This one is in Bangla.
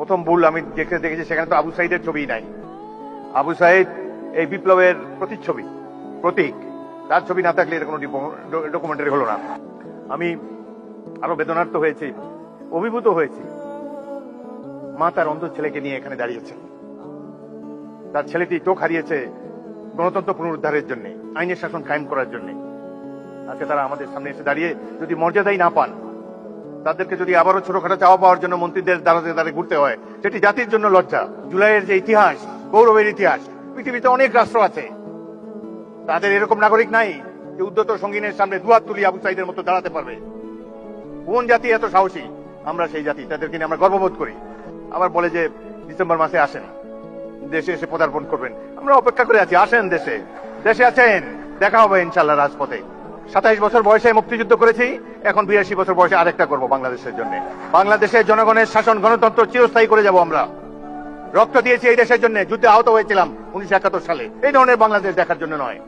প্রথম ভুল আমি দেখেছি সেখানে তো আবু সাইদের ছবি নাই। আবু সাইদ এই বিপ্লবের প্রতিচ্ছবি, প্রতীক। তার ছবি না থাকলে এর কোনো ডকুমেন্টারি হলো না। আমি আরো বেদনার্থ হয়েছি, অভিভূত হয়েছি। মা তার অন্ধ ছেলেকে নিয়ে এখানে দাঁড়িয়েছে। তার ছেলেটি চোখ হারিয়েছে গণতন্ত্র পুনরুদ্ধারের জন্য, আইনের শাসন কায়েম করার জন্য। আজকে তারা আমাদের সামনে এসে দাঁড়িয়ে যদি মর্যাদাই না পান, তাদেরকে যদি আবারও ছোটখাটো চাওয়া পাওয়ার জন্য মন্ত্রীদের দ্বারে ঘুরতে হয়, সেটি জাতির জন্য লজ্জা। জুলাইয়ের যে ইতিহাস, গৌরবের ইতিহাস, পৃথিবীতে অনেক রাষ্ট্র আছে, তাদের এরকম নাগরিক নাই যে উদ্যত সঙ্গীনের সামনে দুহাত তুলি আবু সাইদের মতো দাঁড়াতে পারবে। কোন জাতি এত সাহসী? আমরা সেই জাতি, তাদেরকে নিয়ে আমরা গর্ববোধ করি। আবার বলে যে ডিসেম্বর মাসে আসেন, দেশে এসে পদার্পণ করবেন। আমরা অপেক্ষা করে আছি, আসেন দেশে। দেশে আছেন, দেখা হবে ইনশাল্লাহ রাজপথে। 27 বছর বয়সে মুক্তিযুদ্ধ করেছি, এখন 82 বছর বয়সে আরেকটা করব বাংলাদেশের জন্য। বাংলাদেশের জনগণের শাসন, গণতন্ত্র চিরস্থায়ী করে যাব আমরা। রক্ত দিয়েছি এই দেশের জন্য, যুদ্ধে আহত হয়েছিলাম 1971 সালে। এই ধরনের বাংলাদেশ দেখার জন্য নয়।